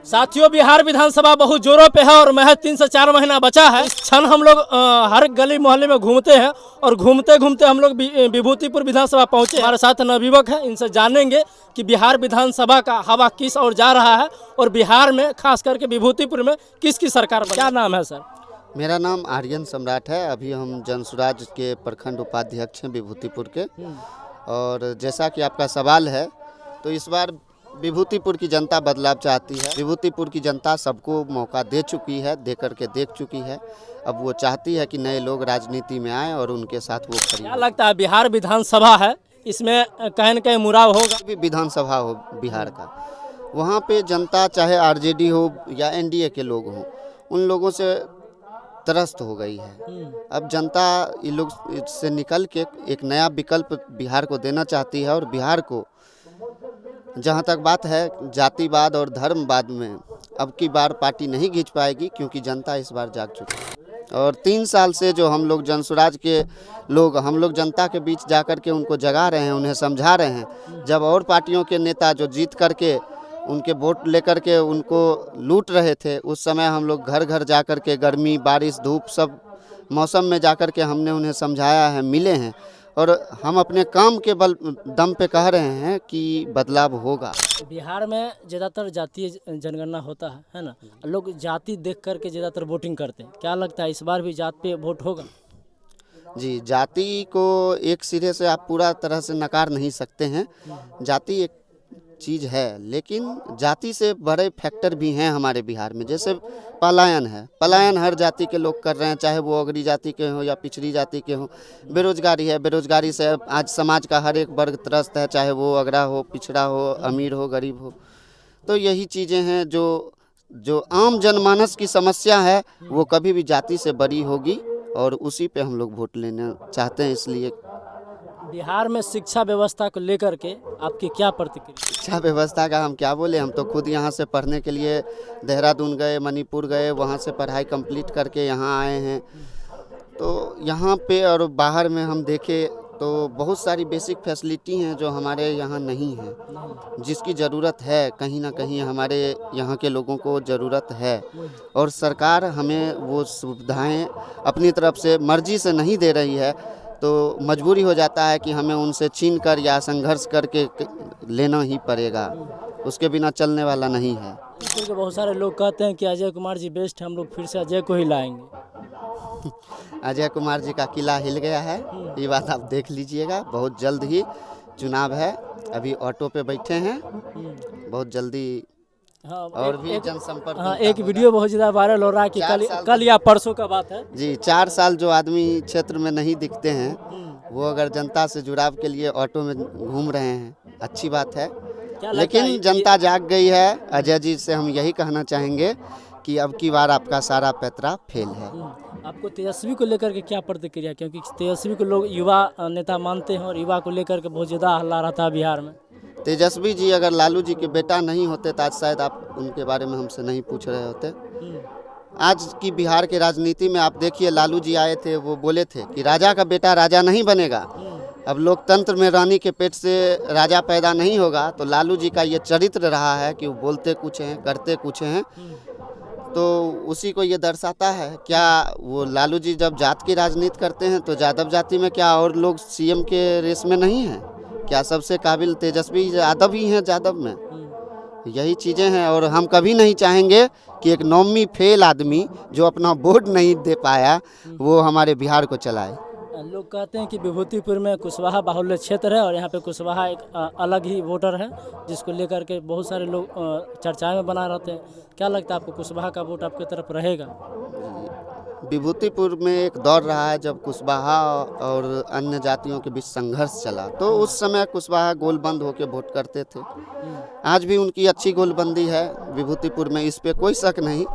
साथियों, बिहार विधानसभा बहुत जोरों पे है और महज 3 से 4 महीना बचा है। इस क्षण हम लोग हर गली मोहल्ले में घूमते हैं और घूमते घूमते हम लोग विभूतिपुर विधानसभा पहुंचे। हमारे साथ नवयुवक हैं, इनसे जानेंगे कि बिहार विधानसभा का हवा किस ओर जा रहा है और बिहार में खास करके विभूतिपुर में किसकी सरकार बनी। क्या नाम है सर? मेरा नाम आर्यन सम्राट है। अभी हम जनसुराज के प्रखंड उपाध्यक्ष हैं विभूतिपुर के। और जैसा कि आपका सवाल है, तो इस बार विभूतिपुर की जनता बदलाव चाहती है। विभूतिपुर की जनता सबको मौका दे चुकी है, दे करके देख चुकी है। अब वो चाहती है कि नए लोग राजनीति में आए और उनके साथ वो खड़ी। क्या लगता है, बिहार विधानसभा है, इसमें कहीं न कहीं मुराव होगा? भी विधानसभा हो बिहार का, वहाँ पे जनता चाहे आरजेडी हो या एनडीए के लोग हों, उन लोगों से त्रस्त हो गई है। अब जनता ये लोग इससे निकल के एक नया विकल्प बिहार को देना चाहती है। और बिहार को, जहाँ तक बात है जातिवाद और धर्मवाद में, अब की बार पार्टी नहीं खींच पाएगी, क्योंकि जनता इस बार जाग चुकी है। और 3 साल से जो हम लोग जनसुराज के लोग, हम लोग जनता के बीच जाकर के उनको जगा रहे हैं, उन्हें समझा रहे हैं। जब और पार्टियों के नेता जो जीत करके उनके वोट लेकर के उनको लूट रहे थे, उस समय हम लोग घर घर जा कर के गर्मी बारिश धूप सब मौसम में जाकर के हमने उन्हें समझाया है, मिले हैं। और हम अपने काम के बल दम पे कह रहे हैं कि बदलाव होगा। बिहार में ज़्यादातर जातीय जनगणना होता है ना, लोग जाति देख करके ज़्यादातर वोटिंग करते हैं। क्या लगता है इस बार भी जात पे वोट होगा? जी, जाति को एक सिरे से आप पूरा तरह से नकार नहीं सकते हैं। जाति एक चीज़ है, लेकिन जाति से बड़े फैक्टर भी हैं हमारे बिहार में। जैसे पलायन है, पलायन हर जाति के लोग कर रहे हैं, चाहे वो अगड़ी जाति के हों या पिछड़ी जाति के हों। बेरोजगारी है, बेरोजगारी से आज समाज का हर एक वर्ग त्रस्त है, चाहे वो अगड़ा हो, पिछड़ा हो, अमीर हो, गरीब हो। तो यही चीज़ें हैं जो आम जनमानस की समस्या है, वो कभी भी जाति से बड़ी होगी और उसी पे हम लोग वोट लेना चाहते हैं। इसलिए बिहार में शिक्षा व्यवस्था को लेकर के आपकी क्या प्रतिक्रिया? शिक्षा व्यवस्था का हम क्या बोले, हम तो खुद यहाँ से पढ़ने के लिए देहरादून गए, मणिपुर गए, वहाँ से पढ़ाई कंप्लीट करके यहाँ आए हैं। तो यहाँ पे और बाहर में हम देखे तो बहुत सारी बेसिक फैसिलिटी हैं जो हमारे यहाँ नहीं है, जिसकी ज़रूरत है। कहीं ना कहीं हमारे यहाँ के लोगों को ज़रूरत है और सरकार हमें वो सुविधाएं अपनी तरफ से मर्जी से नहीं दे रही है। तो मजबूरी हो जाता है कि हमें उनसे छीन कर या संघर्ष करके लेना ही पड़ेगा, उसके बिना चलने वाला नहीं है। क्योंकि बहुत सारे लोग कहते हैं कि अजय कुमार जी बेस्ट है, हम लोग फिर से अजय को ही लाएंगे। अजय कुमार जी का किला हिल गया है, ये बात आप देख लीजिएगा। बहुत जल्द ही चुनाव है, अभी ऑटो पे बैठे हैं, बहुत जल्दी। हाँ, और भी जनसंपर्क। हाँ, एक वीडियो बहुत ज़्यादा वायरल हो रहा है कि कल या परसों का बात है जी। 4 साल जो आदमी क्षेत्र में नहीं दिखते हैं, वो अगर जनता से जुड़ाव के लिए ऑटो में घूम रहे हैं, अच्छी बात है। लेकिन जनता जाग गई है। अजय जी से हम यही कहना चाहेंगे कि अब की बार आपका सारा पैतरा फेल है। आपको तेजस्वी को लेकर के क्या प्रतिक्रिया? क्योंकि तेजस्वी को लोग युवा नेता मानते हैं और युवा को लेकर के बहुत ज़्यादा हल्ला रहता है बिहार में। तेजस्वी जी अगर लालू जी के बेटा नहीं होते तो आज शायद आप उनके बारे में हमसे नहीं पूछ रहे होते। आज की बिहार के राजनीति में आप देखिए, लालू जी आए थे, वो बोले थे कि राजा का बेटा राजा नहीं बनेगा। अब लोकतंत्र में रानी के पेट से राजा पैदा नहीं होगा। तो लालू जी का ये चरित्र रहा है कि वो बोलते कुछ हैं, करते कुछ हैं। तो उसी को ये दर्शाता है। क्या वो लालू जी जब जात की राजनीति करते हैं तो यादव जाति में क्या और लोग सीएम के रेस में नहीं हैं? क्या सबसे काबिल तेजस्वी यादव ही हैं यादव में? यही चीज़ें हैं। और हम कभी नहीं चाहेंगे कि एक नौवीं फेल आदमी जो अपना वोट नहीं दे पाया, वो हमारे बिहार को चलाए। लोग कहते हैं कि विभूतिपुर में कुशवाहा बाहुल्य क्षेत्र है और यहाँ पे कुशवाहा एक अलग ही वोटर है, जिसको लेकर के बहुत सारे लोग चर्चाएं में बना रहते हैं। क्या लगता है आपको, कुशवाहा का वोट आपकी तरफ रहेगा? विभूतिपुर में एक दौर रहा है जब कुशवाहा और अन्य जातियों के बीच संघर्ष चला, तो उस समय कुशवाहा गोलबंद होकर वोट करते थे। आज भी उनकी अच्छी गोलबंदी है विभूतिपुर में, इस पे कोई शक नहीं।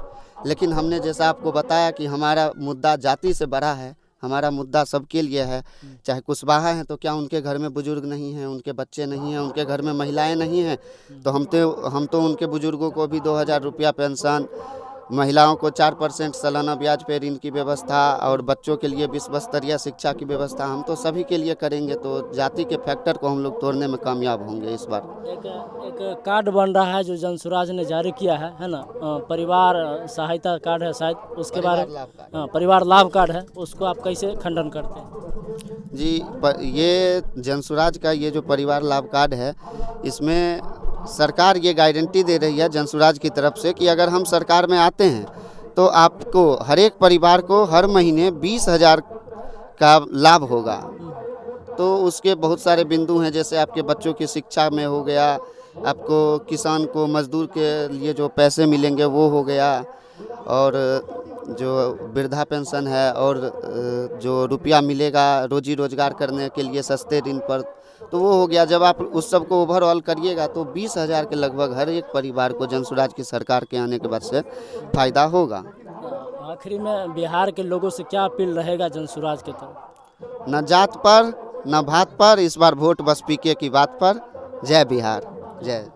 लेकिन हमने जैसा आपको बताया कि हमारा मुद्दा जाति से बड़ा है, हमारा मुद्दा सबके लिए है। चाहे कुशवाहा हैं तो क्या उनके घर में बुजुर्ग नहीं हैं, उनके बच्चे नहीं हैं, उनके घर में महिलाएं नहीं हैं? तो हम तो उनके बुजुर्गों को भी 2000 रुपया पेंशन महिलाओं को 4% सालाना ब्याज पे ऋण की व्यवस्था और बच्चों के लिए विश्व स्तरीय शिक्षा की व्यवस्था हम तो सभी के लिए करेंगे, तो जाति के फैक्टर को हम लोग तोड़ने में कामयाब होंगे इस बार। एक कार्ड बन रहा है जो जनसुराज ने जारी किया है ना, परिवार सहायता कार्ड है शायद, उसके बारे में परिवार लाभ कार्ड है, उसको आप कैसे खंडन करते हैं? जी, ये जनसुराज का ये जो परिवार लाभ कार्ड है, इसमें सरकार ये गारंटी दे रही है जनसुराज की तरफ से कि अगर हम सरकार में आते हैं तो आपको हर एक परिवार को हर महीने 20,000 का लाभ होगा। तो उसके बहुत सारे बिंदु हैं, जैसे आपके बच्चों की शिक्षा में हो गया, आपको किसान को मजदूर के लिए जो पैसे मिलेंगे वो हो गया, और जो वृद्धा पेंशन है, और जो रुपया मिलेगा रोजी रोजगार करने के लिए सस्ते ऋण पर, तो वो हो गया। जब आप उस सब को ओवरऑल करिएगा तो 20,000 के लगभग हर एक परिवार को जनसुराज की सरकार के आने के बाद से फ़ायदा होगा। आखिरी में बिहार के लोगों से क्या अपील रहेगा जनसुराज के तरफ? न जात पर न भात पर, इस बार वोट बस पीके की बात पर। जय बिहार, जय।